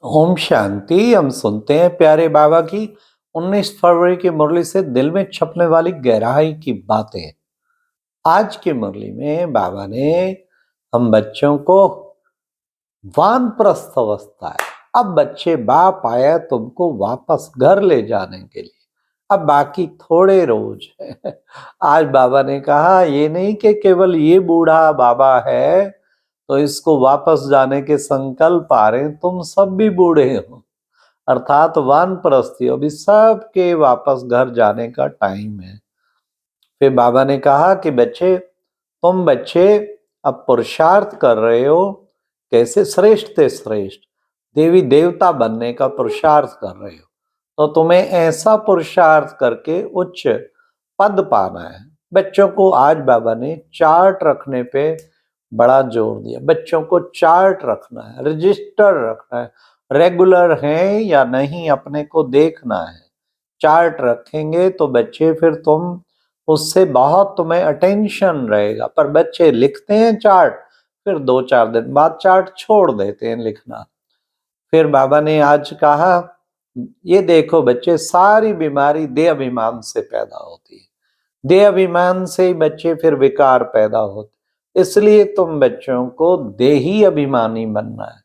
ओम शांति। हम सुनते हैं प्यारे बाबा की 19 फरवरी की मुरली से दिल में छपने वाली गहराई की बातें। आज की मुरली में बाबा ने हम बच्चों को वानप्रस्थ अवस्था है, अब बच्चे बाप आया तुमको वापस घर ले जाने के लिए, अब बाकी थोड़े रोज है। आज बाबा ने कहा ये नहीं कि केवल ये बूढ़ा बाबा है तो इसको वापस जाने के संकल्प आ रहे हैं, तुम सब भी बूढ़े हो, अर्थात वानप्रस्थी, अभी सबके वापस घर जाने का टाइम है। फिर बाबा ने कहा कि तुम बच्चे अब पुरुषार्थ कर रहे हो, कैसे श्रेष्ठ से श्रेष्ठ देवी देवता बनने का पुरुषार्थ कर रहे हो, तो तुम्हें ऐसा पुरुषार्थ करके उच्च पद पाना है। बच्चों को आज बाबा ने चार्ट रखने पे बड़ा जोर दिया। बच्चों को चार्ट रखना है, रजिस्टर रखना है, रेगुलर हैं या नहीं अपने को देखना है। चार्ट रखेंगे तो बच्चे फिर तुम उससे बहुत तुम्हें अटेंशन रहेगा। पर बच्चे लिखते हैं चार्ट, फिर 2-4 दिन बाद चार्ट छोड़ देते हैं लिखना। फिर बाबा ने आज कहा ये देखो बच्चे, सारी बीमारी देह अभिमान से पैदा होती है, देह अभिमान से ही बच्चे फिर विकार पैदा होते। इसलिए तुम बच्चों को देही अभिमानी बनना है,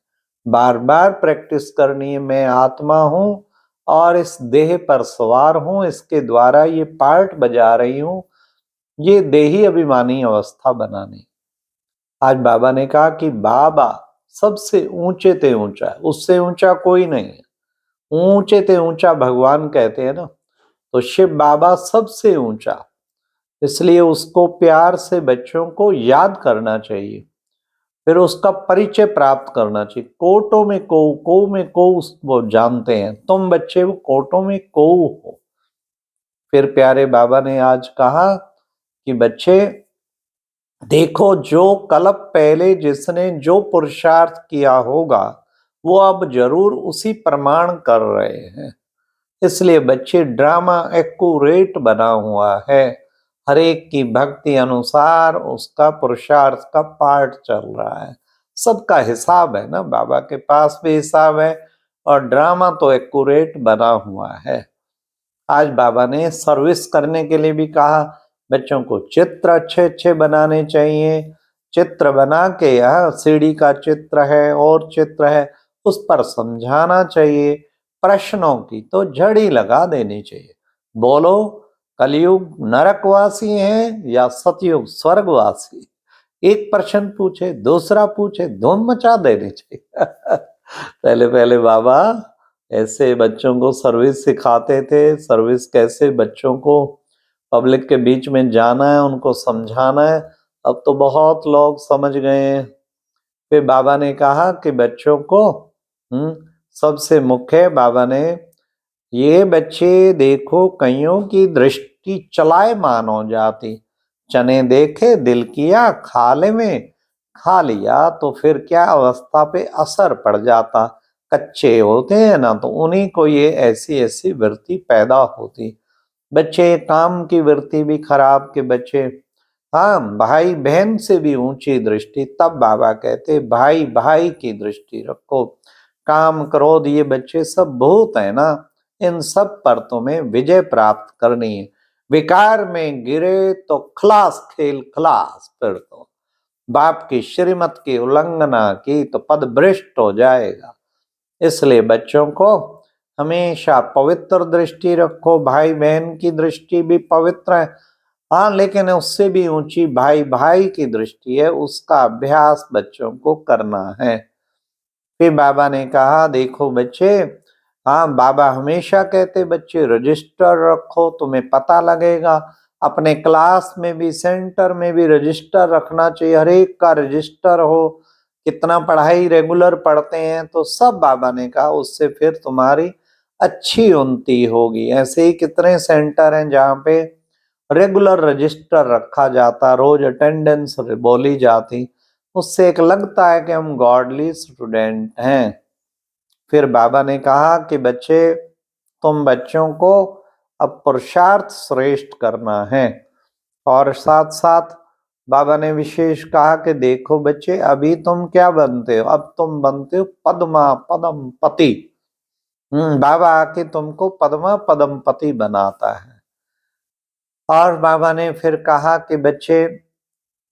बार बार प्रैक्टिस करनी है। मैं आत्मा हूं और इस देह पर सवार हूं, इसके द्वारा ये पार्ट बजा रही हूं, ये देही अभिमानी अवस्था बनानी। आज बाबा ने कहा कि बाबा सबसे ऊंचे ते ऊंचा है, उससे ऊंचा कोई नहीं है। ऊंचे ते ऊंचा भगवान कहते हैं ना, तो शिव बाबा सबसे ऊंचा, इसलिए उसको प्यार से बच्चों को याद करना चाहिए, फिर उसका परिचय प्राप्त करना चाहिए। कोटो में को में को वो जानते हैं, तुम बच्चे वो कोटो में को हो। फिर प्यारे बाबा ने आज कहा कि बच्चे देखो, जो कल्प पहले जिसने जो पुरुषार्थ किया होगा वो अब जरूर उसी प्रमाण कर रहे हैं। इसलिए बच्चे ड्रामा एक्यूरेट बना हुआ है, हर एक की भक्ति अनुसार उसका पुरुषार्थ का पार्ट चल रहा है। सबका हिसाब है ना, बाबा के पास भी हिसाब है और ड्रामा तो एक्यूरेट बना हुआ है। आज बाबा ने सर्विस करने के लिए भी कहा, बच्चों को चित्र अच्छे अच्छे बनाने चाहिए। चित्र बना के, यह सीढ़ी का चित्र है और चित्र है, उस पर समझाना चाहिए। प्रश्नों की तो झड़ी लगा देनी चाहिए। बोलो, कलयुग नरकवासी है या सतयुग स्वर्गवासी? एक प्रश्न पूछे, दूसरा पूछे, धूम मचा देनी चाहिए। पहले पहले बाबा ऐसे बच्चों को सर्विस सिखाते थे, सर्विस कैसे बच्चों को पब्लिक के बीच में जाना है, उनको समझाना है। अब तो बहुत लोग समझ गए हैं। फिर बाबा ने कहा कि बच्चों को सबसे मुख्य बाबा ने, ये बच्चे देखो कईयों की दृष्टि चलायमान हो जाती, चने देखे दिल किया खाले में, खा लिया तो फिर क्या अवस्था पे असर पड़ जाता। कच्चे होते हैं ना, तो उन्हीं को ये ऐसी ऐसी वृत्ति पैदा होती। बच्चे काम की वृत्ति भी खराब के बच्चे, हाँ, भाई बहन से भी ऊंची दृष्टि। तब बाबा कहते भाई भाई की दृष्टि रखो। काम क्रोध ये बच्चे सब भूत है ना, इन सब पर तुम्हें विजय प्राप्त करनी है। विकार में गिरे तो खलास खेल खलास, फिर तो बाप की श्रीमत की उल्लंघना की तो पद भ्रष्ट हो जाएगा। इसलिए बच्चों को हमेशा पवित्र दृष्टि रखो। भाई बहन की दृष्टि भी पवित्र है, हाँ, लेकिन उससे भी ऊंची भाई भाई की दृष्टि है, उसका अभ्यास बच्चों को करना है। फिर बाबा ने कहा देखो बच्चे, हाँ, बाबा हमेशा कहते बच्चे रजिस्टर रखो, तुम्हें पता लगेगा। अपने क्लास में भी, सेंटर में भी रजिस्टर रखना चाहिए, हर एक का रजिस्टर हो, कितना पढ़ाई रेगुलर पढ़ते हैं, तो सब बाबा ने कहा उससे फिर तुम्हारी अच्छी उन्नति होगी। ऐसे ही कितने सेंटर हैं जहाँ पे रेगुलर रजिस्टर रखा जाता, रोज अटेंडेंस बोली जाती, उससे एक लगता है कि हम गॉडली स्टूडेंट हैं। फिर बाबा ने कहा कि बच्चे, तुम बच्चों को अब पुरुषार्थ श्रेष्ठ करना है और साथ साथ बाबा ने विशेष कहा कि देखो बच्चे, अभी तुम क्या बनते हो, अब तुम बनते हो पद्मा पदम पति। बाबा आके तुमको पद्मा पदम पति बनाता है। और बाबा ने फिर कहा कि बच्चे,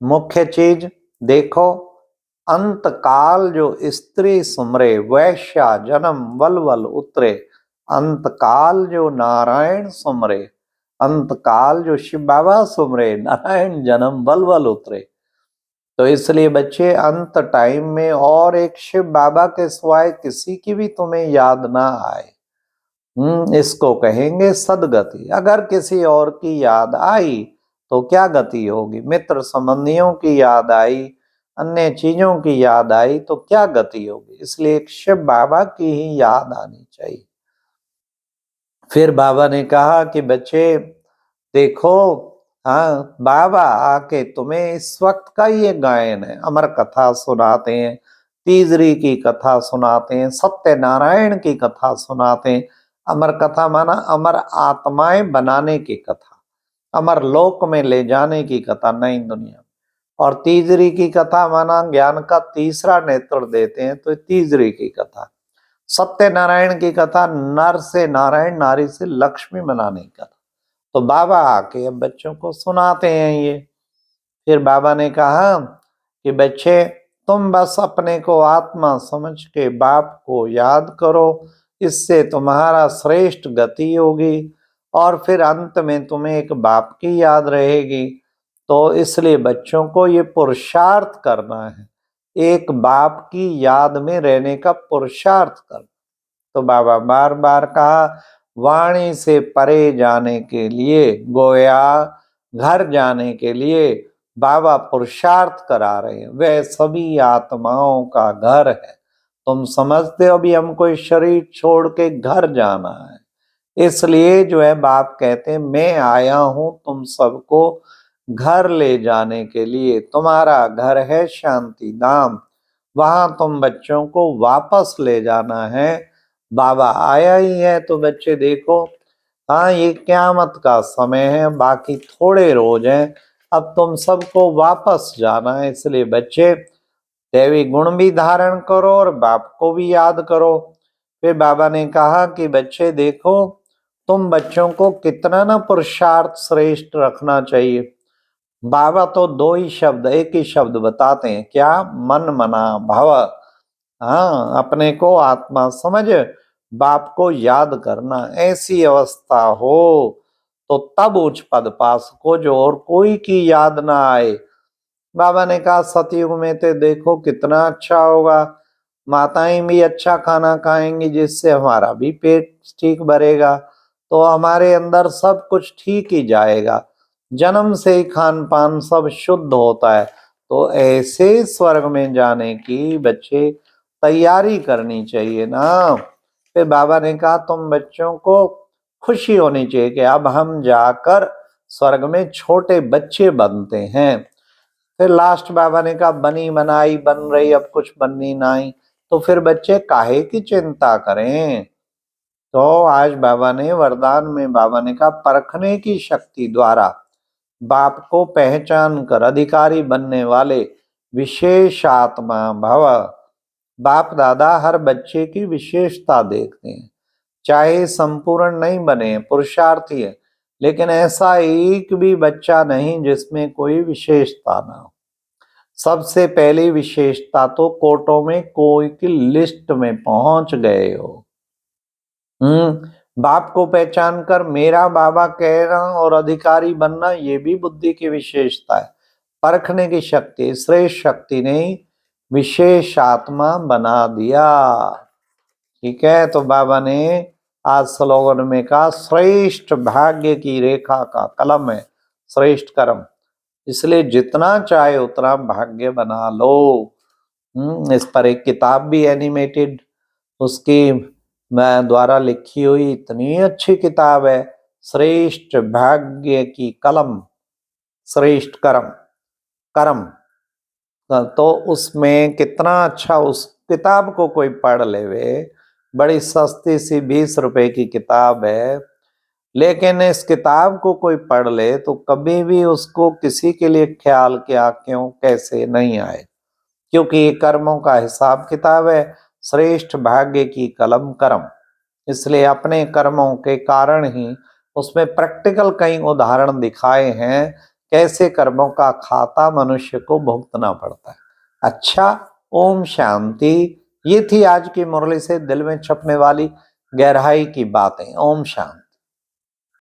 मुख्य चीज देखो, अंत काल जो स्त्री सुमरे, वैश्या जन्म वल उतरे। अंत काल जो नारायण सुमरे, अंत काल जो शिव बाबा सुमरे, नारायण जन्म वल उतरे। तो इसलिए बच्चे, अंत टाइम में और एक शिव बाबा के सिवाय किसी की भी तुम्हें याद ना आए, इसको कहेंगे सदगति। अगर किसी और की याद आई तो क्या गति होगी, मित्र संबंधियों की याद आई, अन्य चीजों की याद आई तो क्या गति होगी। इसलिए एक शिव बाबा की ही याद आनी चाहिए। फिर बाबा ने कहा कि बच्चे देखो, हाँ, बाबा आके तुम्हें इस वक्त का ये गायन है, अमर कथा सुनाते हैं, तीजरी की कथा सुनाते हैं, सत्यनारायण की कथा सुनाते हैं। अमर कथा माना अमर आत्माएं बनाने की कथा, अमर लोक में ले जाने की कथा, नई दुनिया। और तीजरी की कथा माना ज्ञान का तीसरा नेत्र देते हैं, तो तीजरी की कथा। सत्यनारायण की कथा नर से नारायण, नारी से लक्ष्मी बनाने की कथा। तो बाबा आके अब बच्चों को सुनाते हैं ये। फिर बाबा ने कहा कि बच्चे, तुम बस अपने को आत्मा समझ के बाप को याद करो, इससे तुम्हारा श्रेष्ठ गति होगी और फिर अंत में तुम्हें एक बाप की याद रहेगी। तो इसलिए बच्चों को ये पुरुषार्थ करना है, एक बाप की याद में रहने का पुरुषार्थ करना। तो बाबा बार बार कहा, वाणी से परे जाने के लिए, गोया घर जाने के लिए बाबा पुरुषार्थ करा रहे हैं। वह सभी आत्माओं का घर है। तुम समझते हो अभी हमको इस शरीर छोड़ के घर जाना है, इसलिए जो है बाप कहते हैं, मैं आया हूं तुम सबको घर ले जाने के लिए। तुम्हारा घर है शांति धाम, वहां तुम बच्चों को वापस ले जाना है। बाबा आया ही है। तो बच्चे देखो, हाँ, ये क़यामत का समय है, बाकी थोड़े रोज हैं, अब तुम सबको वापस जाना है। इसलिए बच्चे, दैवी गुण भी धारण करो और बाप को भी याद करो। फिर बाबा ने कहा कि बच्चे देखो, तुम बच्चों को कितना ना पुरुषार्थ श्रेष्ठ रखना चाहिए। बाबा तो दो ही शब्द, एक ही शब्द बताते हैं, क्या, मन मना भव। हाँ, अपने को आत्मा समझ बाप को याद करना। ऐसी अवस्था हो तो तब उच्च पद पा सको, जो और कोई की याद ना आए। बाबा ने कहा, सतयुग में तो देखो कितना अच्छा होगा, माताएं भी अच्छा खाना खाएंगी, जिससे हमारा भी पेट ठीक भरेगा, तो हमारे अंदर सब कुछ ठीक ही जाएगा। जन्म से ही खान पान सब शुद्ध होता है। तो ऐसे स्वर्ग में जाने की बच्चे तैयारी करनी चाहिए ना। फिर बाबा ने कहा, तुम बच्चों को खुशी होनी चाहिए कि अब हम जाकर स्वर्ग में छोटे बच्चे बनते हैं। फिर लास्ट बाबा ने कहा, बनी बनाई बन रही, अब कुछ बननी नहीं, तो फिर बच्चे काहे की चिंता करें। तो आज बाबा ने वरदान में बाबा ने कहा, परखने की शक्ति द्वारा बाप को पहचान कर अधिकारी बनने वाले विशेष आत्मा भव। बाप दादा हर बच्चे की विशेषता देखते हैं, चाहे संपूर्ण नहीं बने, पुरुषार्थी है, लेकिन ऐसा एक भी बच्चा नहीं जिसमें कोई विशेषता ना हो। सबसे पहली विशेषता तो कोर्टों में कोई की लिस्ट में पहुंच गए हो। बाप को पहचान कर मेरा बाबा कहना और अधिकारी बनना, ये भी बुद्धि की विशेषता है। परखने की शक्ति, श्रेष्ठ शक्ति ने विशेष आत्मा बना दिया। ठीक है, तो बाबा ने आज स्लोगन में कहा, श्रेष्ठ भाग्य की रेखा का कलम है श्रेष्ठ कर्म, इसलिए जितना चाहे उतना भाग्य बना लो। इस पर एक किताब भी एनिमेटेड उसकी मैं द्वारा लिखी हुई, इतनी अच्छी किताब है, श्रेष्ठ भाग्य की कलम श्रेष्ठ कर्म कर्म। तो उसमें कितना अच्छा, उस किताब को कोई पढ़ लेवे, बड़ी सस्ती सी 20 रुपए की किताब है, लेकिन इस किताब को कोई पढ़ ले तो कभी भी उसको किसी के लिए ख्याल क्या क्यों कैसे नहीं आए, क्योंकि ये कर्मों का हिसाब किताब है। श्रेष्ठ भाग्य की कलम कर्म, इसलिए अपने कर्मों के कारण ही उसमें प्रैक्टिकल कई उदाहरण दिखाए हैं कैसे कर्मों का खाता मनुष्य को भुगतना पड़ता है। अच्छा, ओम शांति। ये थी आज की मुरली से दिल में छपने वाली गहराई की बातें। ओम शांति।